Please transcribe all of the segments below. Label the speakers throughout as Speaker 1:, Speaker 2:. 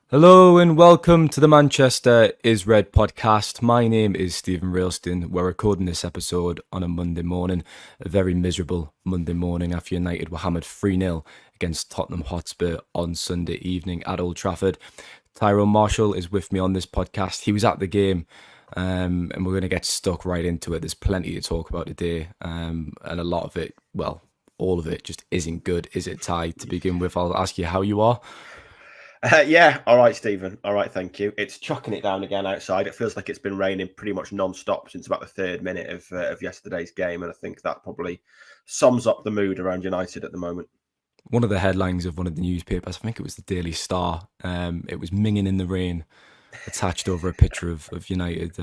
Speaker 1: Hello and welcome to the Manchester is Red podcast. My name is Steven Railston. We're recording this episode on a Monday morning, a very miserable Monday morning after United were hammered 3-0 against Tottenham Hotspur on Sunday evening at Old Trafford. Tyrone Marshall is with me on this podcast. He was at the game, and we're going to get stuck right into it. There's plenty to talk about today, and a lot of it, well, all of it just isn't good, is it, Ty? To begin with, I'll ask you how you are.
Speaker 2: Yeah, all right, Stephen. All right, thank you. It's chucking it down again outside. It feels like it's been raining pretty much non-stop since about the third minute of yesterday's game, and I think that probably sums up the mood around United at the moment.
Speaker 1: One of the headlines of one of the newspapers, I think it was the Daily Star, it was Minging in the Rain, attached over a picture of United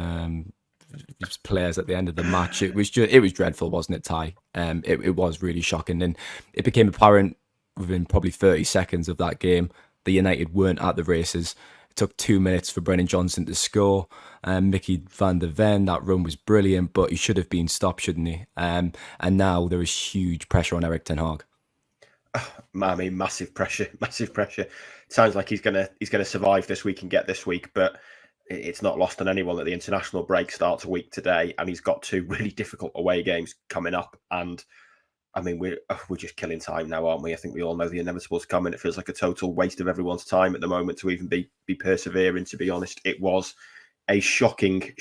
Speaker 1: players at the end of the match. It was dreadful, wasn't it, Ty? It was really shocking, and it became apparent within probably 30 seconds of that game that United weren't at the races. It took 2 minutes for Brennan Johnson to score. Mickey van der Ven, that run was brilliant, but he should have been stopped, shouldn't he? And now there is huge pressure on Erik ten Hag.
Speaker 2: I mean, massive pressure, massive pressure. Sounds like he's gonna survive this week and get this week, but it's not lost on anyone that the international break starts a week today, and he's got two really difficult away games coming up. And I mean, we're just killing time now, aren't we? I think we all know the inevitable's coming. It feels like a total waste of everyone's time at the moment to even be persevering. To be honest, it was a shocking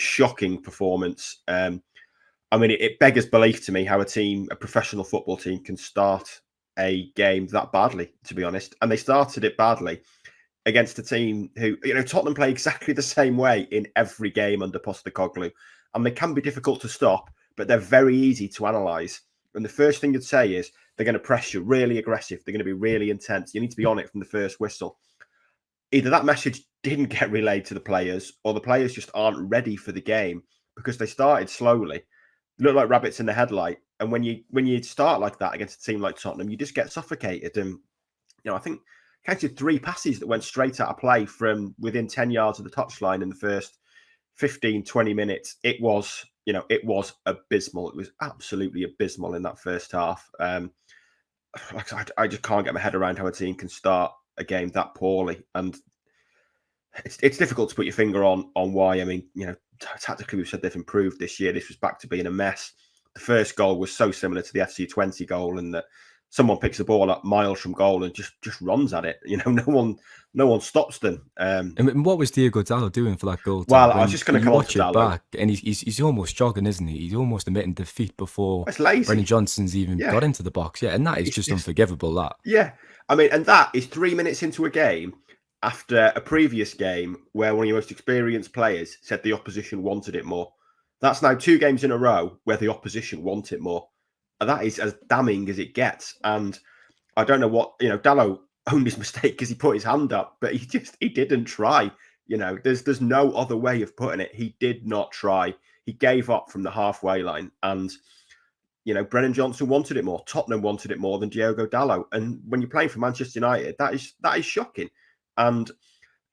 Speaker 2: performance. I mean, it beggars belief to me how a professional football team, can start a game that badly. To be honest, and they started it badly against a team who, Tottenham play exactly the same way in every game under Postecoglou, and they can be difficult to stop, but they're very easy to analyse. And the first thing you'd say is they're going to press you really aggressive. They're going to be really intense. You need to be on it from the first whistle. Either that message didn't get relayed to the players, or the players just aren't ready for the game because they started slowly. Look like rabbits in the headlight. And when you start like that against a team like Tottenham, you just get suffocated. And I think counted 3 passes that went straight out of play from within 10 yards of the touchline in the first 15, 20 minutes. It was abysmal. It was absolutely abysmal in that first half. I just can't get my head around how a team can start a game that poorly. And it's difficult to put your finger on why. I mean, tactically, we've said they've improved this year. This was back to being a mess. The first goal was so similar to the FC20 goal, and that someone picks the ball up miles from goal and just runs at it. No one stops them.
Speaker 1: And what was Diego Dallo doing for that goal?
Speaker 2: Well, I was just going to come on
Speaker 1: watch
Speaker 2: to
Speaker 1: it
Speaker 2: Dallo.
Speaker 1: back, and he's almost jogging, isn't he? He's almost admitting defeat before
Speaker 2: It's lazy.
Speaker 1: Brennan Johnson's even got into the box. Yeah, and that is just unforgivable. That.
Speaker 2: Yeah, I mean, and that is 3 minutes into a game after a previous game where one of your most experienced players said the opposition wanted it more. That's now 2 games in a row where the opposition want it more. And that is as damning as it gets. And I don't know what, Dallo owned his mistake because he put his hand up, but he didn't try. There's no other way of putting it. He did not try. He gave up from the halfway line. And Brennan Johnson wanted it more. Tottenham wanted it more than Diogo Dallo. And when you're playing for Manchester United, that is shocking. And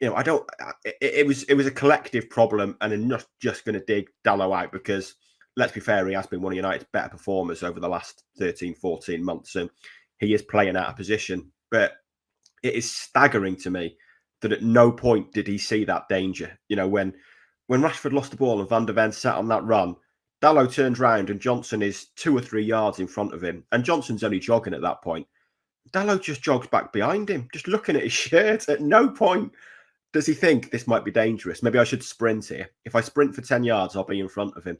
Speaker 2: I don't. It was a collective problem, and I'm not just going to dig Dallo out because, let's be fair, he has been one of United's better performers over the last 13, 14 months, and he is playing out of position. But it is staggering to me that at no point did he see that danger. When Rashford lost the ball and Van der Ven sat on that run, Dallo turns round and Johnson is 2 or 3 yards in front of him, and Johnson's only jogging at that point. Dallo just jogs back behind him, just looking at his shirt. At no point does he think this might be dangerous. Maybe I should sprint here. If I sprint for 10 yards, I'll be in front of him.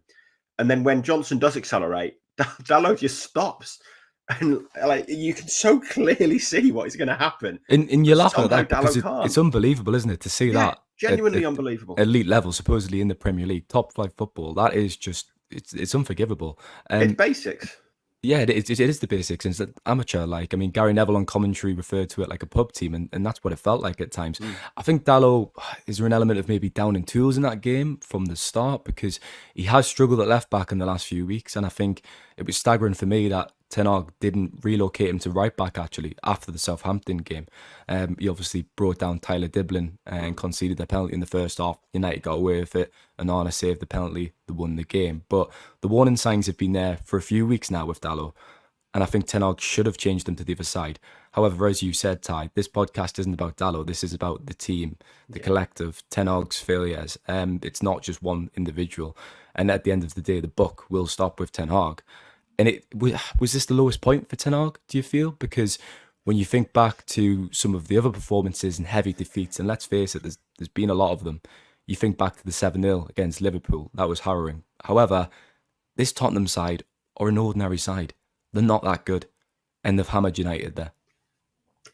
Speaker 2: And then when Johnson does accelerate, Dallo just stops. And you can so clearly see what is going to happen.
Speaker 1: And you're laughing at that because it's unbelievable, isn't it, to see that
Speaker 2: genuinely unbelievable
Speaker 1: elite level, supposedly in the Premier League, top 5 football. That is just it's unforgivable.
Speaker 2: It's basics.
Speaker 1: Yeah, it is the basics. And it's amateur. I mean, Gary Neville on commentary referred to it like a pub team, and that's what it felt like at times. I think Dallo, is there an element of maybe down in tools in that game from the start, because he has struggled at left back in the last few weeks, and I think it was staggering for me that Ten Hag didn't relocate him to right back actually after the Southampton game. He obviously brought down Tyler Diblin and conceded the penalty in the first half. United got away with it, and Arna saved the penalty that won the game. But the warning signs have been there for a few weeks now with Dallo, and I think Ten Hag should have changed him to the other side. However, as you said, Ty, this podcast isn't about Dallo. This is about the team, the collective, Ten Hag's failures. It's not just one individual. And at the end of the day, the buck will stop with Ten Hag. And was this the lowest point for Ten Hag, do you feel? Because when you think back to some of the other performances and heavy defeats, and let's face it, there's been a lot of them. You think back to the 7-0 against Liverpool, that was harrowing. However, this Tottenham side are an ordinary side. They're not that good. And they've hammered United there.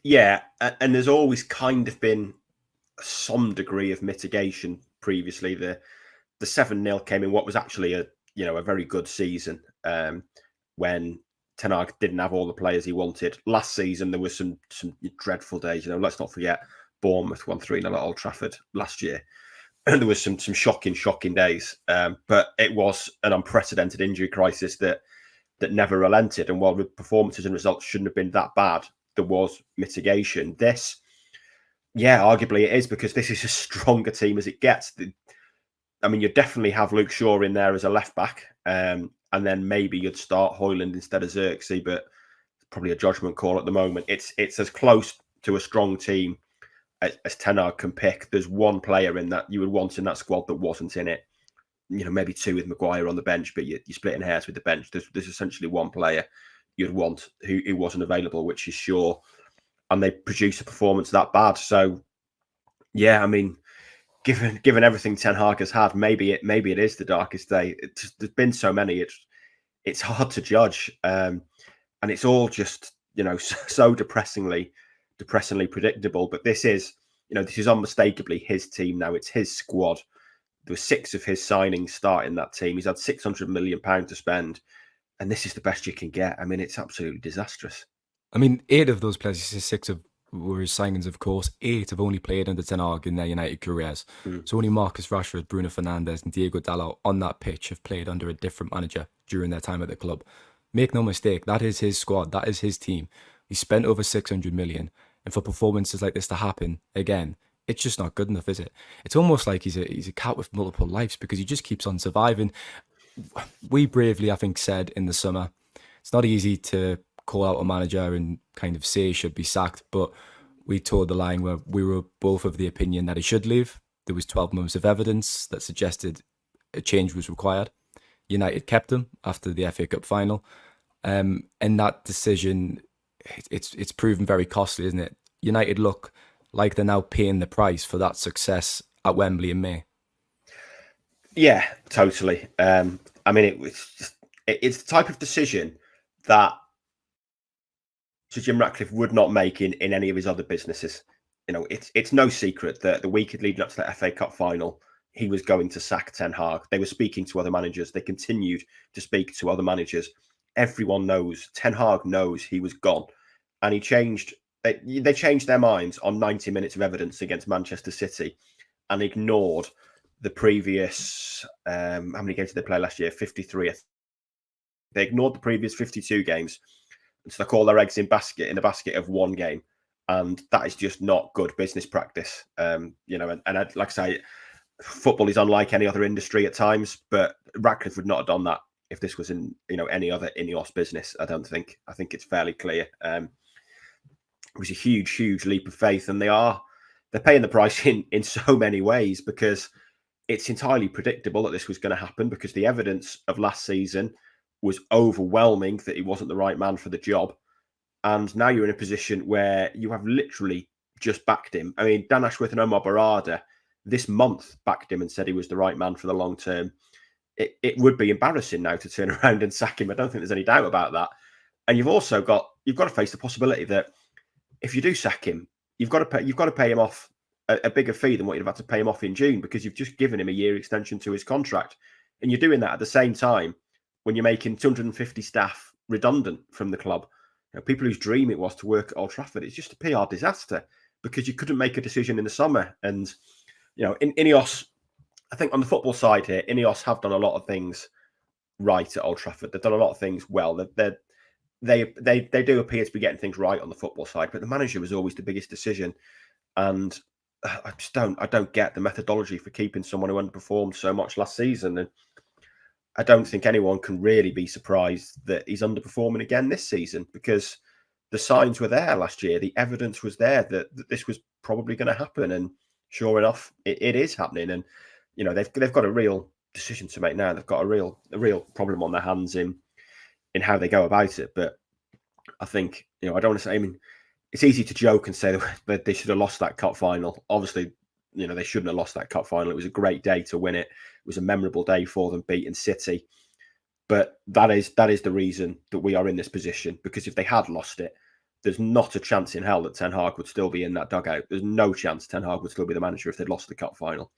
Speaker 2: Yeah, and there's always kind of been some degree of mitigation previously. The 7-0 came in what was actually a very good season, when Ten Hag didn't have all the players he wanted. Last season there was some dreadful days. Let's not forget Bournemouth won 3-0 at Old Trafford last year. And there was some shocking days. But it was an unprecedented injury crisis that never relented. And while the performances and results shouldn't have been that bad, there was mitigation. This, yeah, arguably it is, because this is as strong a team as it gets. I mean, you definitely have Luke Shaw in there as a left back, and then maybe you'd start Højlund instead of Xerxes, but it's probably a judgment call at the moment. It's as close to a strong team as Ten Hag can pick. There's one player in that you would want in that squad that wasn't in it. Maybe two with Maguire on the bench, but you're splitting hairs with the bench. There's essentially one player you'd want who wasn't available, which is Shaw, and they produce a performance that bad. So, yeah, I mean, given everything Ten Hag has had, maybe it is the darkest day. There's been so many, it's hard to judge, and it's all just so depressingly predictable. But this is unmistakably his team now. It's his squad. There were 6 of his signings starting that team. He's had £600 million to spend, and this is the best you can get. I mean, it's absolutely disastrous.
Speaker 1: I mean, 8 of those players, 6 were his signings, of course. 8 have only played under Ten Hag in their United careers. So only Marcus Rashford, Bruno Fernandes and Diego Dalot on that pitch have played under a different manager during their time at the club. Make no mistake, that is his squad. That is his team. He spent over 600 million. And for performances like this to happen again, it's just not good enough, is it? It's almost like he's a cat with multiple lives, because he just keeps on surviving. We bravely, I think, said in the summer, it's not easy to call out a manager and kind of say he should be sacked, but we told the line where we were both of the opinion that he should leave. There was 12 months of evidence that suggested a change was required. United kept him after the FA Cup final, and that decision, it's proven very costly, isn't it? United look like they're now paying the price for that success at Wembley in May.
Speaker 2: Yeah, totally. I mean, it's the type of decision that Sir Jim Ratcliffe would not make in any of his other businesses. It's no secret that the week leading up to the FA Cup final, he was going to sack Ten Hag. They were speaking to other managers. They continued to speak to other managers. Everyone knows, Ten Hag knows he was gone. And he changed. They changed their minds on 90 minutes of evidence against Manchester City and ignored the previous, how many games did they play last year? 53. They ignored the previous 52 games. And so they call their eggs in a basket of one game. And that is just not good business practice. And I'd like to say, football is unlike any other industry at times, but Ratcliffe would not have done that if this was in any other Ineos business. I don't think. I think it's fairly clear. It was a huge leap of faith, and they're paying the price in so many ways, because it's entirely predictable that this was going to happen, because the evidence of last season was overwhelming that he wasn't the right man for the job. And now you're in a position where you have literally just backed him. I mean, Dan Ashworth and Omar Barada this month backed him and said he was the right man for the long term. It would be embarrassing now to turn around and sack him. I don't think there's any doubt about that. And you've also got to face the possibility that if you do sack him, you've got to pay him off a bigger fee than what you'd have had to pay him off in June, because you've just given him a year extension to his contract. And you're doing that at the same time when you're making 250 staff redundant from the club. People whose dream it was to work at Old Trafford. It's just a PR disaster, because you couldn't make a decision in the summer. And, in Ineos, I think on the football side here, Ineos have done a lot of things right at Old Trafford. They've done a lot of things well. They do appear to be getting things right on the football side, but the manager was always the biggest decision. And I don't get the methodology for keeping someone who underperformed so much last season. And I don't think anyone can really be surprised that he's underperforming again this season, because the signs were there last year. The evidence was there that this was probably going to happen, and sure enough, it is happening. And they've got a real decision to make now. They've got a real problem on their hands in how they go about it. But I think I don't want to say. I mean, it's easy to joke and say that they should have lost that cup final. Obviously, they shouldn't have lost that cup final. It was a great day to win it. It was a memorable day for them, beating City. But that is the reason that we are in this position. Because if they had lost it, there's not a chance in hell that Ten Hag would still be in that dugout. There's no chance Ten Hag would still be the manager if they'd lost the cup final.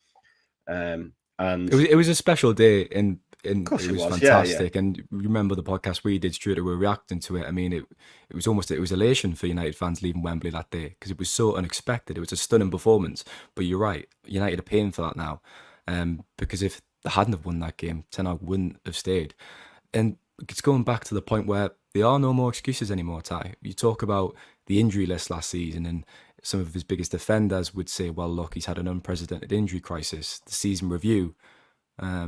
Speaker 2: And
Speaker 1: it was a special day, and
Speaker 2: of course
Speaker 1: it was
Speaker 2: Yeah.
Speaker 1: fantastic. And remember the podcast we did straight away reacting to it. I mean, it was elation for United fans leaving Wembley that day because it was so unexpected. It was a stunning performance. But you're right, United are paying for that now, because if they hadn't have won that game, Ten Hag wouldn't have stayed. And it's going back to the point where there are no more excuses anymore, Ty. You talk about the injury list last season, and some of his biggest defenders would say, well, look, he's had an unprecedented injury crisis. The season review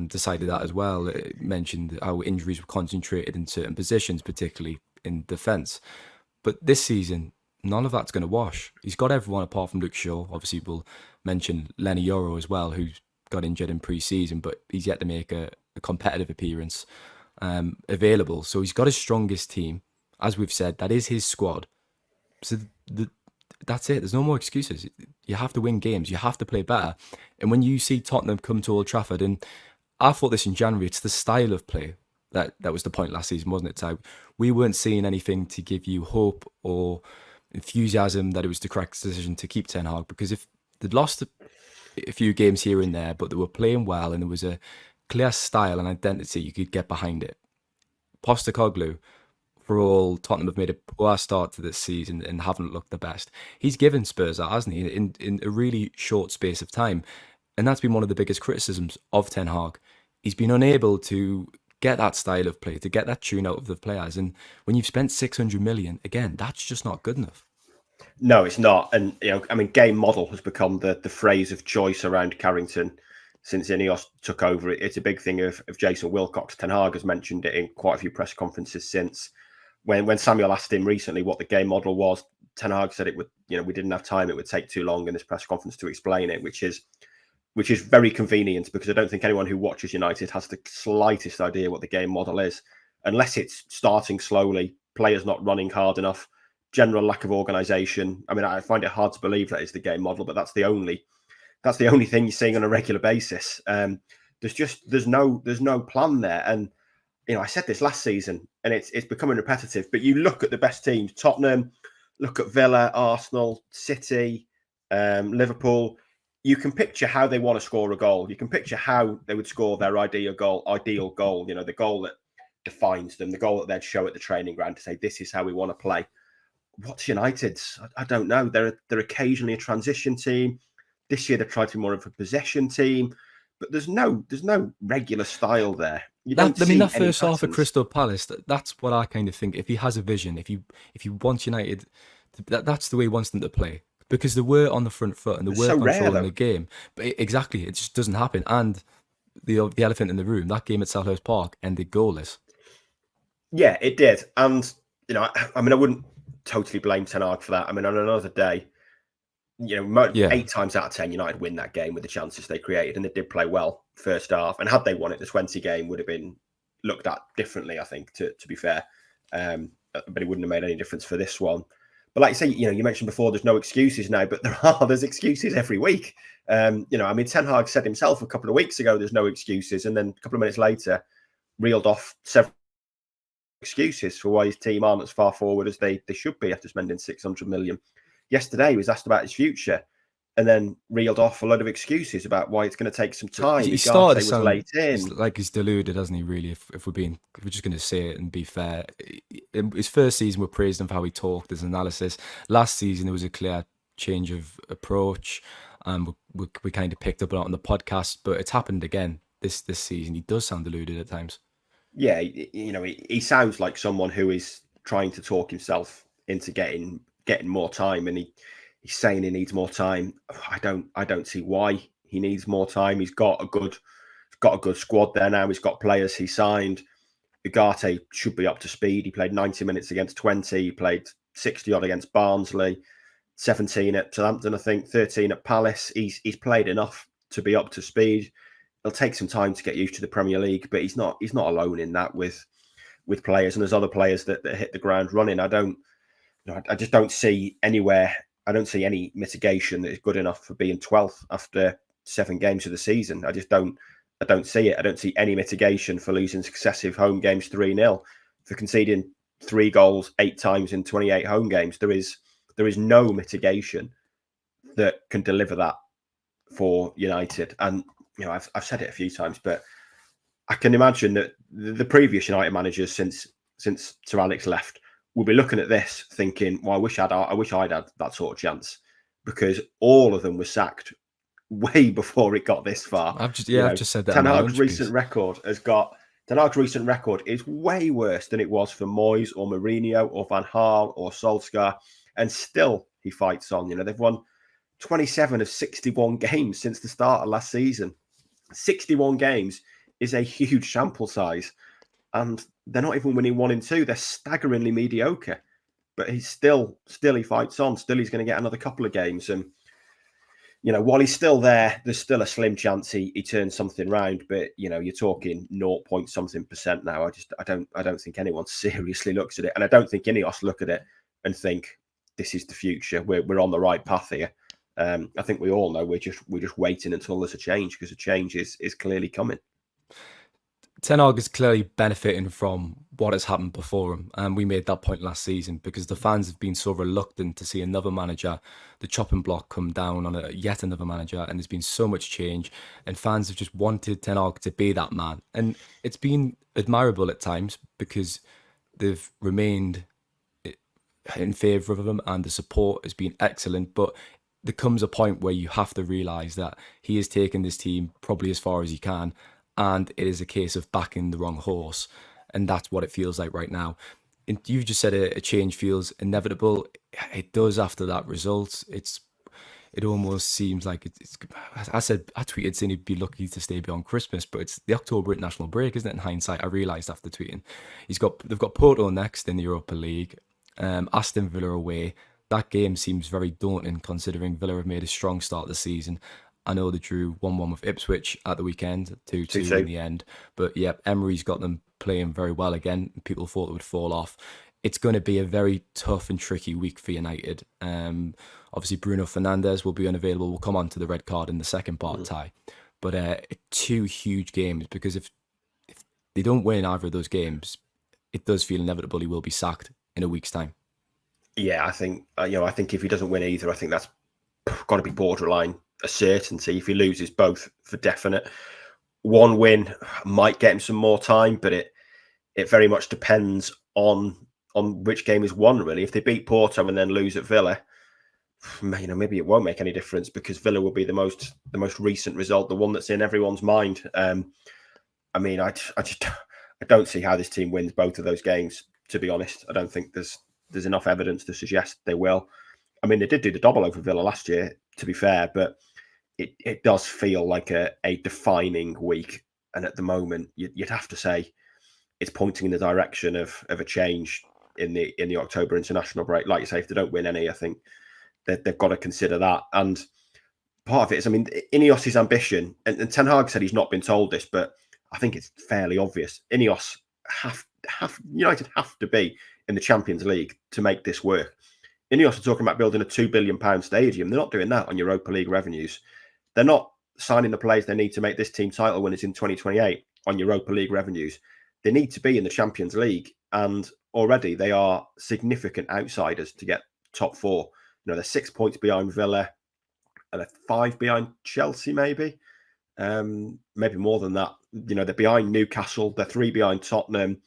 Speaker 1: decided that as well. It mentioned how injuries were concentrated in certain positions, particularly in defence. But this season, none of that's going to wash. He's got everyone apart from Luke Shaw. Obviously, we'll mention Lenny Yoro as well, who got injured in pre-season, but he's yet to make a competitive appearance available. So he's got his strongest team. As we've said, that is his squad. So that's it. There's no more excuses. You have to win games. You have to play better. And when you see Tottenham come to Old Trafford, and I thought this in January, it's the style of play that was the point last season, wasn't it, Ty? We weren't seeing anything to give you hope or enthusiasm that it was the correct decision to keep Ten Hag, because if they'd lost a few games here and there, but they were playing well and there was a clear style and identity, you could get behind it. Postecoglou, for all Tottenham have made a poor start to this season and haven't looked the best, he's given Spurs that, hasn't he, in a really short space of time. And that's been one of the biggest criticisms of Ten Hag. He's been unable to get that style of play, to get that tune out of the players. And when you've spent 600 million, again, that's just not good enough.
Speaker 2: No, it's not. And, game model has become the phrase of choice around Carrington since Ineos took over. It's a big thing of Jason Wilcox. Ten Hag has mentioned it in quite a few press conferences since. When Samuel asked him recently what the game model was, Ten Hag said it would, we didn't have time. It would take too long in this press conference to explain it, which is very convenient, because I don't think anyone who watches United has the slightest idea what the game model is, unless it's starting slowly, players not running hard enough, general lack of organisation. I mean, I find it hard to believe that is the game model, but that's the only thing you're seeing on a regular basis. There's no plan there. And I said this last season, and it's becoming repetitive. But you look at the best teams: Tottenham, look at Villa, Arsenal, City, Liverpool. You can picture how they want to score a goal. You can picture how they would score their ideal goal. The goal that defines them, the goal that they'd show at the training ground to say, "This is how we want to play." What's United's? I don't know. They're occasionally a transition team. This year they tried to be more of a possession team, but there's no regular style there.
Speaker 1: That first half of Crystal Palace, that's what I kind of think. If he has a vision, if you want United, that's the way he wants them to play, because they were on the front foot and they were controlling the game. But exactly, it just doesn't happen. And the elephant in the room, that game at Selhurst Park ended goalless.
Speaker 2: Yeah, it did. And I wouldn't totally blame Ten Hag for that. I mean, on another day, 8 times out of 10, United win that game with the chances they created, and they did play well first half. And had they won it, the 20 game would have been looked at differently, I think, to be fair. But it wouldn't have made any difference for this one. But like you say, you mentioned before, there's no excuses now, but there's excuses every week. Ten Hag said himself a couple of weeks ago, there's no excuses. And then a couple of minutes later, reeled off several excuses for why his team aren't as far forward as they should be after spending 600 million. Yesterday, he was asked about his future, and then reeled off a load of excuses about why it's going to take some time.
Speaker 1: He started to sound late in. Like he's deluded, hasn't he? Really, if we're just going to say it and be fair. In his first season, we're praising him for how he talked, his analysis. Last season, there was a clear change of approach, and we kind of picked up on it on the podcast. But it's happened again this season. He does sound deluded at times.
Speaker 2: Yeah, he sounds like someone who is trying to talk himself into getting more time, and he's saying he needs more time. I don't see why he needs more time. He's got a good squad there now. He's got players he signed. Ugarte should be up to speed. He played 90 minutes against 20. He played 60 odd against Barnsley, 17 at Southampton, I think, 13 at Palace. He's played enough to be up to speed. It'll take some time to get used to the Premier League, but he's not alone in that with players, and there's other players that hit the ground running. I just don't see anywhere. I don't see any mitigation that is good enough for being 12th after 7 games of the season. I don't see it. I don't see any mitigation for losing successive home games 3-0, for conceding 3 goals 8 times in 28 home games. There is no mitigation that can deliver that for United. And I've said it a few times, but I can imagine that the previous United managers since Sir Alex left will be looking at this thinking, well, I wish I'd had that sort of chance, because all of them were sacked way before it got this far.
Speaker 1: I've just said that.
Speaker 2: Ten Hag's recent record is way worse than it was for Moyes or Mourinho or Van Gaal or Solskjaer, and still he fights on. They've won 27 of 61 games since the start of last season. 61 games is a huge sample size, and they're not even winning 1 and 2. They're staggeringly mediocre, but he fights on. Still, he's going to get another couple of games, and while he's still there, there's still a slim chance he turns something round. But you're talking 0.something% now. I don't think anyone seriously looks at it, and I don't think Ineos look at it and think this is the future. We're on the right path here. I think we all know we're just waiting until there's a change, because a change is clearly coming.
Speaker 1: Ten Hag is clearly benefiting from what has happened before him, and we made that point last season, because the fans have been so reluctant to see another manager, the chopping block, come down on yet another manager, and there's been so much change, and fans have just wanted Ten Hag to be that man, and it's been admirable at times because they've remained in favour of him, and the support has been excellent. But there comes a point where you have to realise that he has taken this team probably as far as he can, and it is a case of backing the wrong horse, and that's what it feels like right now. And you just said a change feels inevitable. It does after that result. It almost seems like it's. I tweeted saying he'd be lucky to stay beyond Christmas, but it's the October international break, isn't it? In hindsight, I realised after tweeting, they've got Porto next in the Europa League, Aston Villa away. That game seems very daunting, considering Villa have made a strong start this season. I know they drew 1-1 with Ipswich at the weekend, 2-2 in the end. But yeah, Emery's got them playing very well again. People thought it would fall off. It's going to be a very tough and tricky week for United. Obviously, Bruno Fernandes will be unavailable. We'll come on to the red card in the second part, Ty. But 2 huge games, because if they don't win either of those games, it does feel inevitable he will be sacked in a week's time.
Speaker 2: Yeah, I think if he doesn't win either, I think that's got to be borderline a certainty. If he loses both, for definite. 1 win might get him some more time, but it very much depends on which game is won, really. If they beat Porto and then lose at Villa, maybe it won't make any difference, because Villa will be the most recent result, the one that's in everyone's mind. I don't see how this team wins both of those games, to be honest. I don't think there's enough evidence to suggest they will. I mean, they did do the double over Villa last year, to be fair, but it does feel like a defining week. And at the moment, you'd have to say it's pointing in the direction of a change in the October international break. Like you say, if they don't win any, I think they've got to consider that. And part of it is, Ineos's ambition, and Ten Hag said he's not been told this, but I think it's fairly obvious. Ineos United have to be in the Champions League to make this work. Ineos are talking about building a £2 billion stadium. They're not doing that on Europa League revenues. They're not signing the players they need to make this team title winners in 2028 on Europa League revenues. They need to be in the Champions League, and already they are significant outsiders to get top 4. They're 6 points behind Villa, and they're 5 behind Chelsea, maybe more than that. They're behind Newcastle. They're 3 behind Tottenham.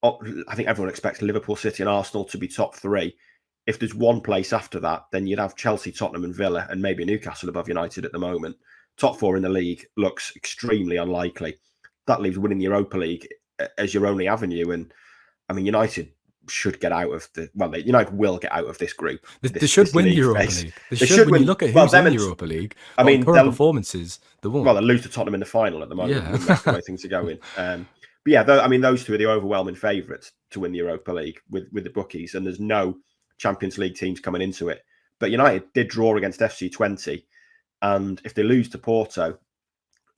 Speaker 2: I think everyone expects Liverpool, City, and Arsenal to be top 3. If there's one place after that, then you'd have Chelsea, Tottenham, and Villa, and maybe Newcastle above United at the moment. Top 4 in the league looks extremely unlikely. That leaves winning the Europa League as your only avenue. And United should get out of United will get out of this group.
Speaker 1: They should win the Europa League. They should when you look at who's in the Europa League. Current performances, they won't.
Speaker 2: Well, they'll lose to Tottenham in the final at the moment. Yeah. That's the way things are going. But yeah, those 2 are the overwhelming favourites to win the Europa League with the bookies, and there's no Champions League teams coming into it. But United did draw against FC20, and if they lose to Porto,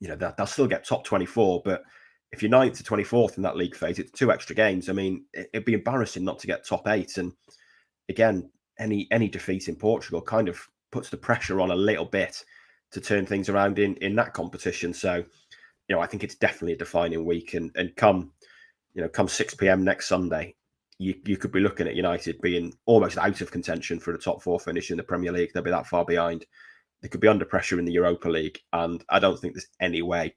Speaker 2: they'll still get top 24. But if you're 9th to 24th in that league phase, it's 2 extra games. I mean, it'd be embarrassing not to get top 8. And again, any defeat in Portugal kind of puts the pressure on a little bit to turn things around in that competition. So, I think it's definitely a defining week. And come 6 p.m. next Sunday, you could be looking at United being almost out of contention for the top 4 finish in the Premier League. They'll be that far behind. They could be under pressure in the Europa League. And I don't think there's any way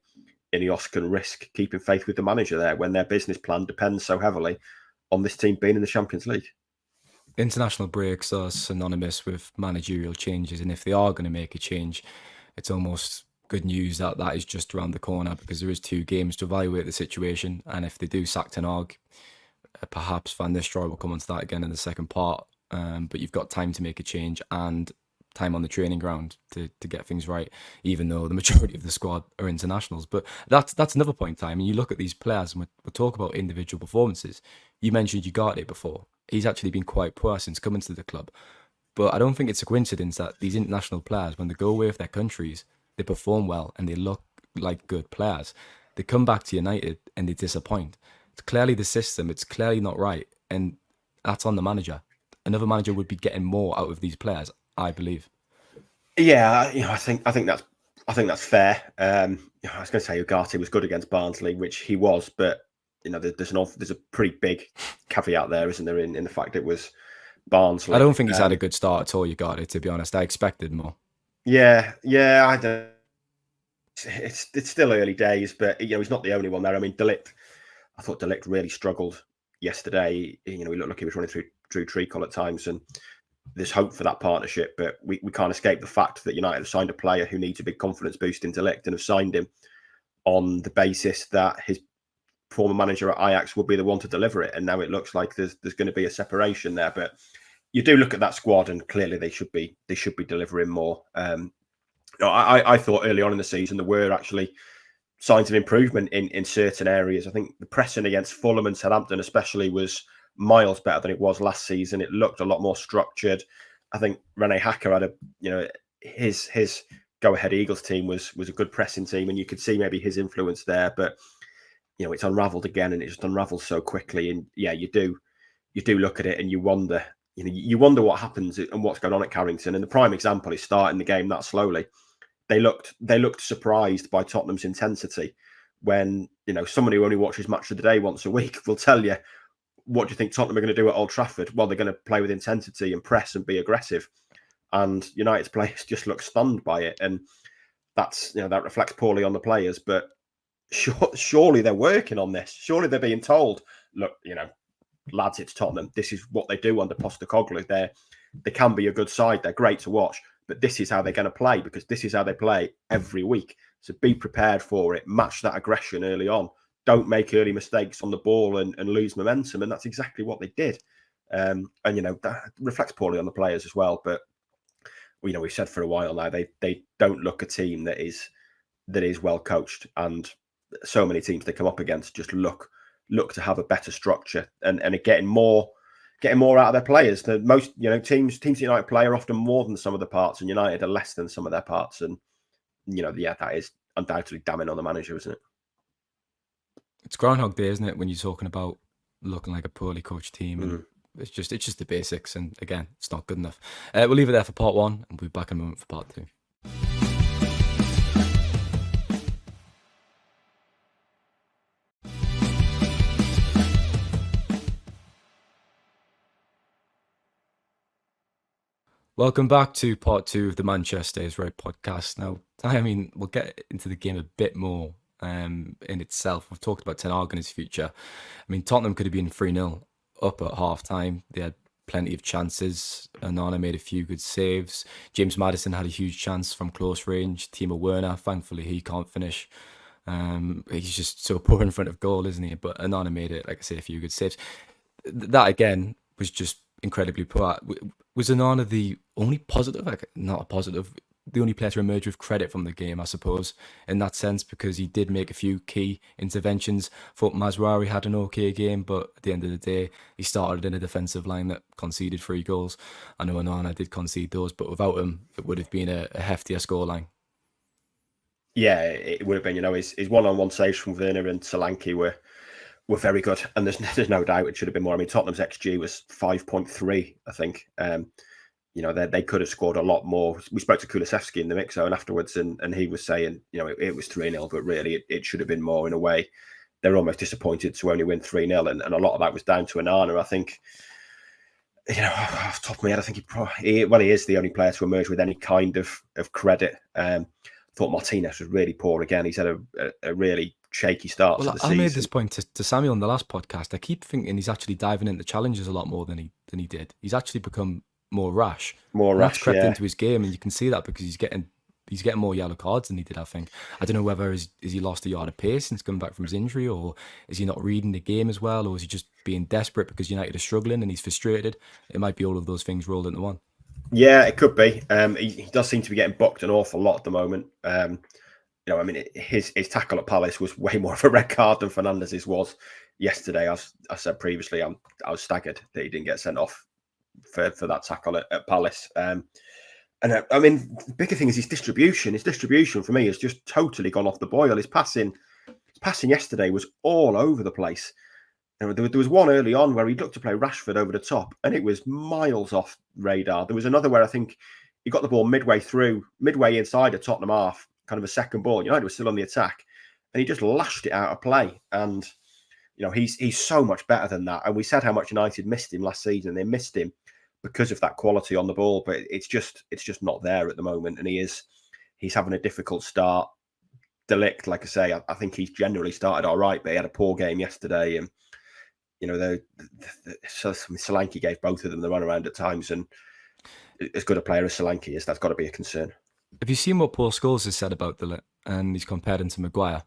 Speaker 2: Ineos can risk keeping faith with the manager there when their business plan depends so heavily on this team being in the Champions League.
Speaker 1: International breaks are synonymous with managerial changes. And if they are going to make a change, it's almost good news that is just around the corner, because there is 2 games to evaluate the situation. And if they do sack Ten Hag, perhaps Van Nistelrooy will come onto that again in the second part. But you've got time to make a change and time on the training ground to get things right, even though the majority of the squad are internationals. But that's another point in time. And you look at these players, and we'll talk about individual performances. You mentioned Ugarte before. He's actually been quite poor since coming to the club. But I don't think it's a coincidence that these international players, when they go away with their countries, they perform well and they look like good players. They come back to United and they disappoint. It's clearly the system. It's clearly not right. And that's on the manager. Another manager would be getting more out of these players, I believe.
Speaker 2: Yeah, I think that's fair. I was going to say Ugarte was good against Barnsley, which he was, but there's a pretty big caveat there, isn't there, in the fact it was Barnsley.
Speaker 1: I don't think he's had a good start at all, Ugarte, to be honest. I expected more.
Speaker 2: Yeah, I don't. It's still early days, but he's not the only one there. I mean, I thought De Ligt really struggled yesterday. He looked like he was running through treacle at times, and there's hope for that partnership. But we can't escape the fact that United have signed a player who needs a big confidence boost in De Ligt, and have signed him on the basis that his former manager at Ajax will be the one to deliver it. And now it looks like there's going to be a separation there. But you do look at that squad, and clearly they should be delivering more. I thought early on in the season there were actually signs of improvement in certain areas. I think the pressing against Fulham and Southampton especially was miles better than it was last season. It looked a lot more structured. I think Rene Hacker had his Go Ahead Eagles team was a good pressing team, and you could see maybe his influence there. But it's unravelled again, and it just unravels so quickly. And yeah, you do look at it and you wonder. You wonder what happens and what's going on at Carrington. And the prime example is starting the game that slowly. They looked surprised by Tottenham's intensity when, someone who only watches Match of the Day once a week will tell you, what do you think Tottenham are going to do at Old Trafford? Well, they're going to play with intensity and press and be aggressive. And United's players just look stunned by it. And that's, that reflects poorly on the players. But surely they're working on this. Surely they're being told, look, lads, it's Tottenham. This is what they do under Postecoglou. They can be a good side. They're great to watch, but this is how they're going to play, because this is how they play every week. So be prepared for it. Match that aggression early on. Don't make early mistakes on the ball and lose momentum. And that's exactly what they did. And that reflects poorly on the players as well. But we've said for a while now they don't look a team that is well coached, and so many teams they come up against just look to have a better structure and are getting more out of their players. The most teams United play are often more than some of the parts, and United are less than some of their parts. And that is undoubtedly damning on the manager, isn't it?
Speaker 1: It's Groundhog Day, isn't it, when you're talking about looking like a poorly coached team? And it's just the basics, and again, it's not good enough. We'll leave it there for part 1, and we'll be back in a moment for part 2. Welcome back to part 2 of the Manchester is Right podcast. Now, I mean, we'll get into the game a bit more in itself. We've talked about Ten Hag and his future. I mean, Tottenham could have been 3-0 up at half-time. They had plenty of chances. Onana made a few good saves. James Maddison had a huge chance from close range. Timo Werner, thankfully, he can't finish. He's just so poor in front of goal, isn't he? But Onana made it, like I say, a few good saves. That, again, was just incredibly poor. Was Onana the only positive? Not a positive. the only player to emerge with credit from the game, I suppose, in that sense, because he did make a few key interventions. Thought Mazraoui had an okay game, but at the end of the day, he started in a defensive line that conceded 3 goals. I know Onana did concede those, but without him, it would have been a heftier scoreline.
Speaker 2: Yeah, it would have been. His one-on-one saves from Werner and Solanke were very good, and there's no doubt it should have been more. I mean, Tottenham's XG was 5.3, I think. They could have scored a lot more. We spoke to Kulusevski in the mix zone afterwards, and he was saying, it was 3-0, but really it should have been more in a way. They're almost disappointed to only win 3-0, and a lot of that was down to Onana. I think, off the top of my head, I think he is the only player to emerge with any kind of credit. Thought Martinez was really poor again. He's had a really shaky start to the season.
Speaker 1: I made this point to Samuel in the last podcast. I keep thinking he's actually diving into challenges a lot more than he did. He's actually become more rash. That's crept into his game, and you can see that because he's getting more yellow cards than he did, I think. I don't know whether is he lost a yard of pace since coming back from his injury, or is he not reading the game as well, or is he just being desperate because United are struggling and he's frustrated? It might be all of those things rolled into one.
Speaker 2: Yeah, it could be. He does seem to be getting booked an awful lot at the moment. His tackle at Palace was way more of a red card than Fernandez's was yesterday. As I said previously, I was staggered that he didn't get sent off for that tackle at Palace. The bigger thing is his distribution. His distribution for me has just totally gone off the boil. His passing yesterday was all over the place. There was one early on where he looked to play Rashford over the top, and it was miles off radar. There was another where I think he got the ball midway inside a Tottenham half, kind of a second ball. United was still on the attack, and he just lashed it out of play. And he's so much better than that. And we said how much United missed him last season. They missed him because of that quality on the ball, but it's just not there at the moment. And he's having a difficult start. De Ligt, like I say, I think he's generally started all right, but he had a poor game yesterday, and Solanke gave both of them the runaround at times, and as good a player as Solanke is, that's got to be a concern.
Speaker 1: Have you seen what Paul Scholes has said about De Ligt? And he's compared him to Maguire.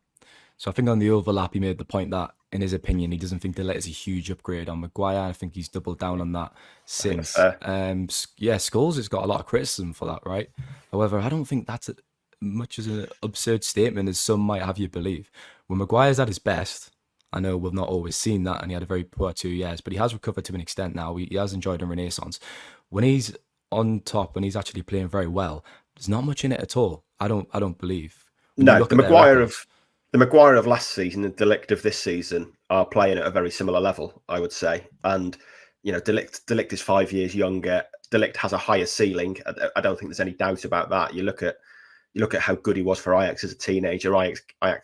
Speaker 1: So I think on the overlap, he made the point that, in his opinion, he doesn't think De Ligt is a huge upgrade on Maguire. I think he's doubled down on that since. Scholes has got a lot of criticism for that, right? However, I don't think that's much as an absurd statement as some might have you believe. When Maguire's at his best, I know we've not always seen that, and he had a very poor 2 years, but he has recovered to an extent now. He has enjoyed a renaissance. When he's on top, when he's actually playing very well, there's not much in it at all. I don't believe.
Speaker 2: No, the Maguire of last season and De Ligt of this season are playing at a very similar level, I would say. And De Ligt is 5 years younger. De Ligt has a higher ceiling. I don't think there's any doubt about that. You look at how good he was for Ajax as a teenager, Ajax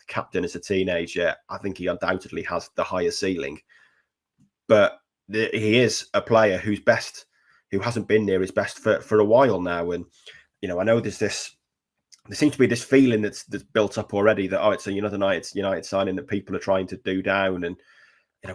Speaker 2: captain as a teenager. I think he undoubtedly has the higher ceiling. But he is a player who hasn't been near his best for a while now. And I know there seems to be this feeling that's built up already that it's another United signing that people are trying to do down, and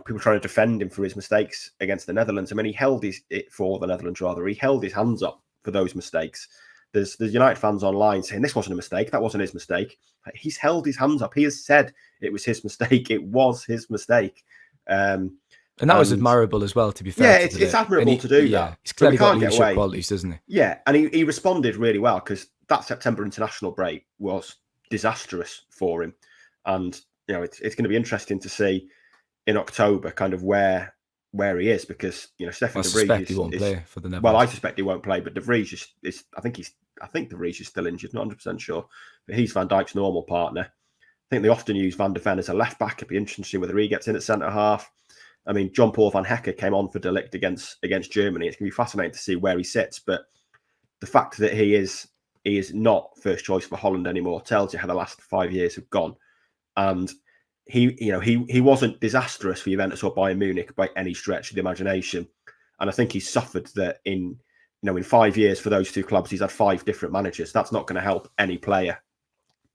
Speaker 2: people trying to defend him for his mistakes against the Netherlands. I mean, he held his hands up for those mistakes. There's United fans online saying this wasn't a mistake, that wasn't his mistake. He's held his hands up. He has said it was his mistake. It was his mistake.
Speaker 1: And that was admirable as well, to be fair.
Speaker 2: Yeah, it's admirable to do that.
Speaker 1: He's clearly got leadership qualities, doesn't he?
Speaker 2: Yeah, and he responded really well, because that September international break was disastrous for him. And, it's going to be interesting to see in October kind of where he is, because, Stefan de Vrij
Speaker 1: he won't play for the Netherlands.
Speaker 2: Well, I suspect he won't play, but de Vrij is I think de Vrij is still injured, not 100% sure. But he's Van Dijk's normal partner. I think they often use Van de Ven as a left back. It'd be interesting to see whether he gets in at centre half. I mean, John Paul van Hecke came on for De Ligt against Germany. It's going to be fascinating to see where he sits. But the fact that he is not first choice for Holland anymore tells you how the last 5 years have gone. And he wasn't disastrous for Juventus or Bayern Munich by any stretch of the imagination. And I think he's suffered that in 5 years for those two clubs, he's had 5 different managers. That's not going to help any player.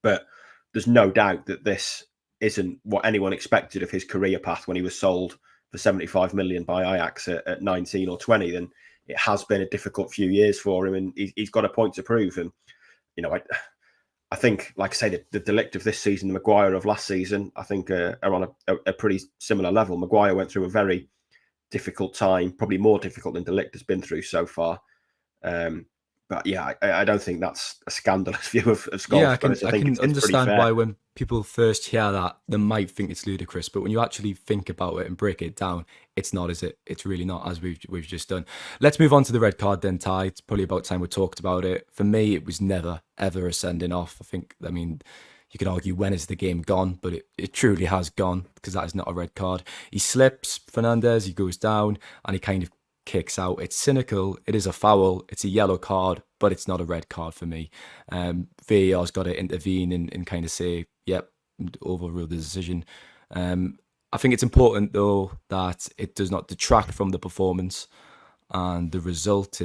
Speaker 2: But there's no doubt that this isn't what anyone expected of his career path when he was sold for 75 million by Ajax at 19 or 20. Then it has been a difficult few years for him, and he's got a point to prove. And, I think, like I say, the De Ligt of this season, the Maguire of last season, I think are on a pretty similar level. Maguire went through a very difficult time, probably more difficult than De Ligt has been through so far. But yeah, I don't think that's a scandalous view of
Speaker 1: Yeah,
Speaker 2: Scholes, to be honest. I
Speaker 1: I
Speaker 2: think
Speaker 1: can
Speaker 2: it's pretty
Speaker 1: understand
Speaker 2: fair.
Speaker 1: why when people first hear that, they might think it's ludicrous, but when you actually think about it and break it down, it's not, is it? It's really not, as we've just done. Let's move on to the red card then, Ty. It's probably about time we talked about it. For me, it was never ever a sending off. I mean, you could argue when is the game gone, but it truly has gone because that is not a red card. He slips, Fernandez, he goes down, and he kind of kicks out. It's cynical. It is a foul. It's a yellow card, but it's not a red card for me. VAR's got to intervene and kind of say, yep, overrule the decision. I think it's important, though, that it does not detract from the performance and the result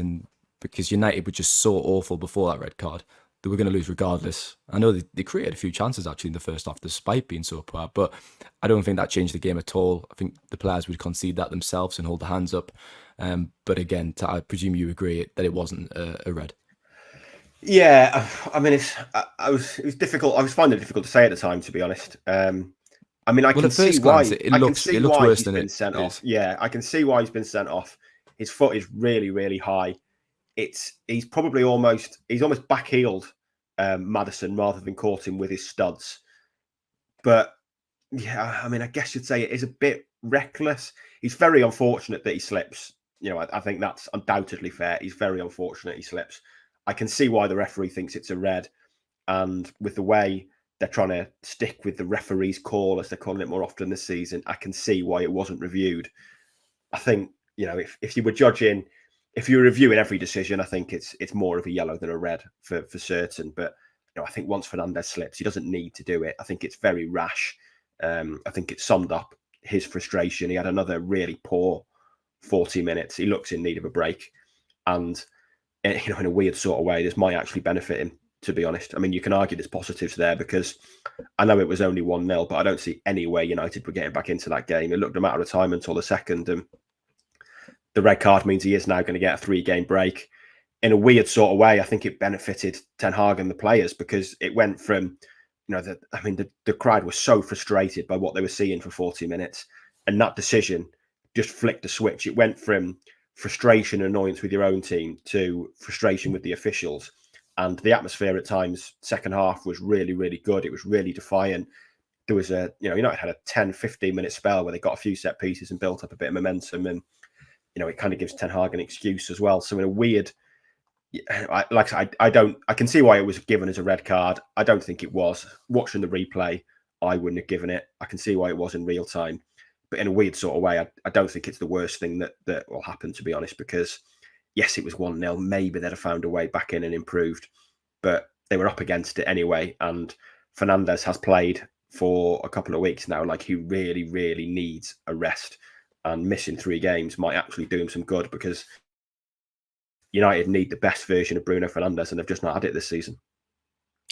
Speaker 1: because United were just so awful before that red card. They were going to lose regardless. I know they created a few chances actually in the first half despite being so poor, but I don't think that changed the game at all. I think the players would concede that themselves and hold their hands up. But again, I presume you agree that it wasn't a red.
Speaker 2: Yeah, I mean, it was difficult. I was finding it difficult to say at the time, to be honest. I mean, I
Speaker 1: Well,
Speaker 2: can
Speaker 1: at
Speaker 2: see
Speaker 1: first glance,
Speaker 2: why.
Speaker 1: it
Speaker 2: I can
Speaker 1: looks
Speaker 2: see
Speaker 1: it looks
Speaker 2: why
Speaker 1: worse
Speaker 2: he's
Speaker 1: than
Speaker 2: been
Speaker 1: it
Speaker 2: sent off.
Speaker 1: is.
Speaker 2: Yeah, I can see why he's been sent off. His foot is really, really high. He's probably almost backheeled Maddison rather than caught him with his studs. But yeah, I mean, I guess you'd say it is a bit reckless. He's very unfortunate that he slips. You know, I think that's undoubtedly fair. He's very unfortunate he slips. I can see why the referee thinks it's a red. And with the way they're trying to stick with the referee's call, as they're calling it more often this season, I can see why it wasn't reviewed. I think, you know, if you were judging, if you were reviewing every decision, I think it's more of a yellow than a red for certain. But you know, I think once Fernandez slips, he doesn't need to do it. I think it's very rash. I think it summed up his frustration. He had another really poor 40 minutes. He looks in need of a break, and you know, in a weird sort of way, this might actually benefit him. To be honest, I mean, you can argue there's positives there because I know it was only 1-0, but I don't see any way United were getting back into that game. It looked a matter of time until the second, and the red card means he is now going to get a 3-game break. In a weird sort of way, I think it benefited Ten Hag and the players because it went from, you know, the crowd was so frustrated by what they were seeing for 40 minutes, and that decision just flicked a switch. It went from frustration and annoyance with your own team to frustration with the officials. And the atmosphere at times, second half, was really, really good. It was really defiant. There was United had a 10, 15-minute spell where they got a few set pieces and built up a bit of momentum. And, you know, it kind of gives Ten Hag an excuse as well. So in a weird, I can see why it was given as a red card. I don't think it was. Watching the replay, I wouldn't have given it. I can see why it was in real time. But in a weird sort of way, I don't think it's the worst thing that will happen, to be honest, because yes, it was 1-0. Maybe they'd have found a way back in and improved, but they were up against it anyway. And Fernandez has played for a couple of weeks now. Like, he really, really needs a rest, and missing 3 games might actually do him some good because United need the best version of Bruno Fernandes, and they've just not had it this season.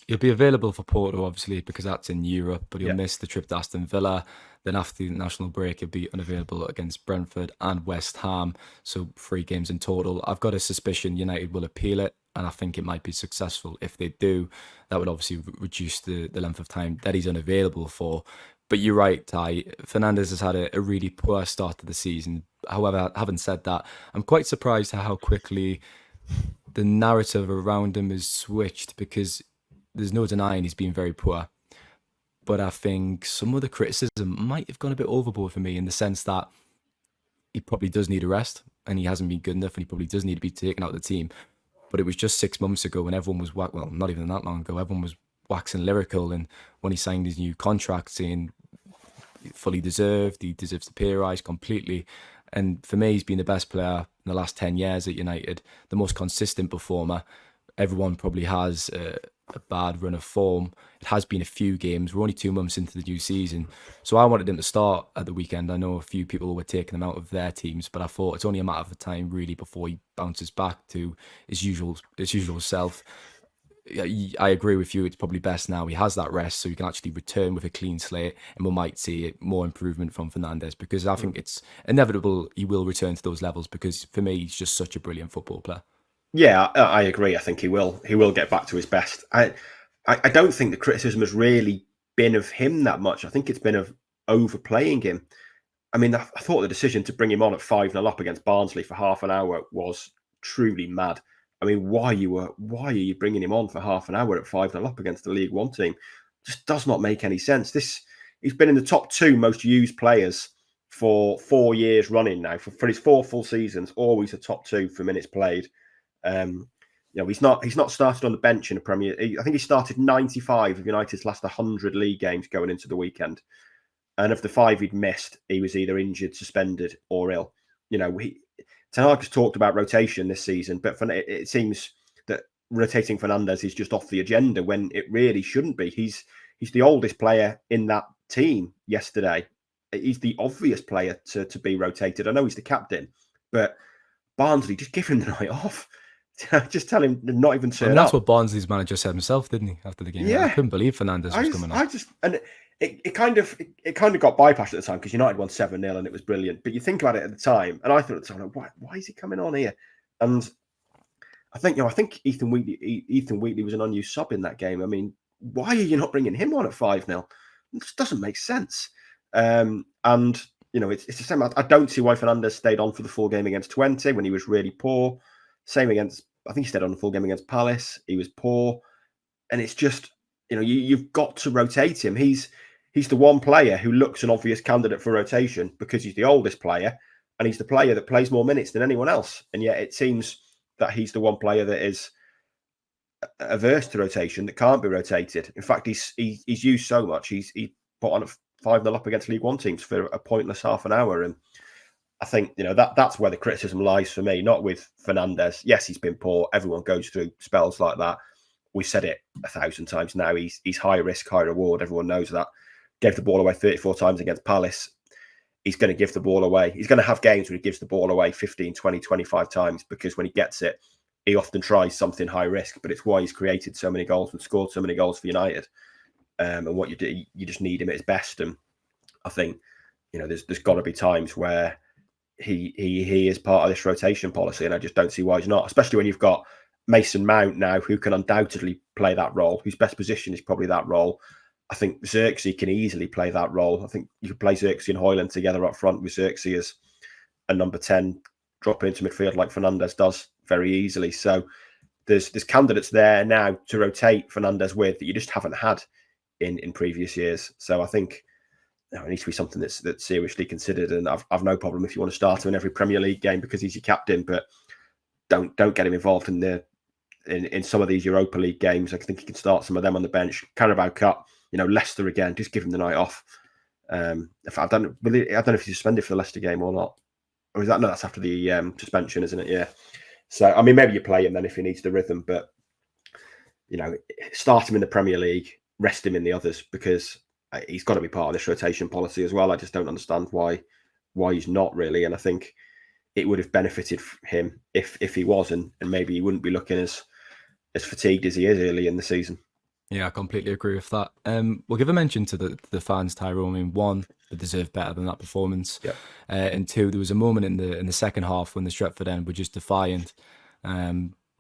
Speaker 1: He'll be available for Porto, obviously, because that's in Europe, but he'll
Speaker 2: Yeah.
Speaker 1: miss the trip to Aston Villa. Then after the national break, he'll be unavailable against Brentford and West Ham. So 3 games in total. I've got a suspicion United will appeal it, and I think it might be successful. If they do, that would obviously reduce the length of time that he's unavailable for. But you're right, Ty. Fernandez has had a really poor start to the season. However, having said that, I'm quite surprised at how quickly the narrative around him has switched because there's no denying he's been very poor. But I think some of the criticism might have gone a bit overboard for me in the sense that he probably does need a rest and he hasn't been good enough and he probably does need to be taken out of the team. But it was just 6 months ago when everyone was, well, not even that long ago, everyone was waxing lyrical. And when he signed his new contract saying fully deserved, he deserves the pay rise completely. And for me, he's been the best player in the last 10 years at United, the most consistent performer. Everyone probably has a bad run of form. It has been a few games. We're only 2 months into the new season. So I wanted him to start at the weekend. I know a few people were taking him out of their teams, but I thought it's only a matter of time really before he bounces back to his usual self. I agree with you. It's probably best now he has that rest so he can actually return with a clean slate, and we might see more improvement from Fernandes because I think it's inevitable he will return to those levels because for me he's just such a brilliant football player.
Speaker 2: Yeah, I agree. I think he will. He will get back to his best. I don't think the criticism has really been of him that much. I think it's been of overplaying him. I mean, I thought the decision to bring him on at 5-0 up against Barnsley for half an hour was truly mad. I mean, why are you bringing him on for half an hour at 5-0 up against the League One team? Just does not make any sense. He's been in the top 2 most used players for 4 years running now. For his 4 full seasons, always a top 2 for minutes played. He's not started on the bench in the Premier. I think he started 95 of United's last 100 league games going into the weekend, and of the 5 he'd missed, he was either injured, suspended, or ill. Ten Hag has talked about rotation this season, but it seems that rotating Fernandes is just off the agenda when it really shouldn't be. He's the oldest player in that team yesterday. He's the obvious player to be rotated. I know he's the captain, but Barnsley, just give him the night off. Just tell him not even turn up.
Speaker 1: That's what Barnsley's manager said himself, didn't he, after the game?
Speaker 2: Yeah.
Speaker 1: I couldn't believe Fernandes was coming on.
Speaker 2: It kind of got bypassed at the time because United won 7-0 and it was brilliant. But you think about it at the time, and I thought at the time, why is he coming on here? And I think Ethan Wheatley was an unused sub in that game. I mean, why are you not bringing him on at 5-0? It just doesn't make sense. It's the same. I don't see why Fernandes stayed on for the full game against Twente when he was really poor. Same against, I think he stayed on the full game against Palace. He was poor. And it's just, you've got to rotate him. He's the one player who looks an obvious candidate for rotation because he's the oldest player and he's the player that plays more minutes than anyone else. And yet it seems that he's the one player that is averse to rotation, that can't be rotated. In fact, he's used so much. He's put on 5-0 up against League One teams for a pointless half an hour. And I think, that's where the criticism lies for me, not with Fernandes. Yes, he's been poor. Everyone goes through spells like that. We said it 1,000 times now. He's high risk, high reward. Everyone knows that. Gave the ball away 34 times against Palace. He's going to give the ball away. He's going to have games where he gives the ball away 15, 20, 25 times because when he gets it, he often tries something high risk, but it's why he's created so many goals and scored so many goals for United. And what you do, you just need him at his best. And I think, there's got to be times where he is part of this rotation policy, and I just don't see why he's not, especially when you've got Mason Mount now, who can undoubtedly play that role, whose best position is probably that role. I think Xerxes can easily play that role. I think you could play Xerxes and Højlund together up front with Xerxes as a number 10, drop into midfield like Fernandes does very easily. So there's candidates there now to rotate Fernandes with that you just haven't had in previous years. So I think it needs to be something that's seriously considered. And I've no problem if you want to start him in every Premier League game because he's your captain, but don't get him involved in some of these Europa League games. I think he can start some of them on the bench. Carabao Cup, Leicester again, just give him the night off. If I don't know if he's suspended for the Leicester game or not. Or is that? No, that's after the suspension, isn't it? Yeah. So, I mean, maybe you play him then if he needs the rhythm, but, start him in the Premier League, rest him in the others because he's got to be part of this rotation policy as well. I just don't understand why he's not really. And I think it would have benefited him if he was, and maybe he wouldn't be looking as fatigued as he is early in the season.
Speaker 1: Yeah, I completely agree with that. We'll give a mention to the fans, Tyrone. I mean, one, they deserve better than that performance.
Speaker 2: Yep.
Speaker 1: And two, there was a moment in the second half when the Stretford end were just defiant,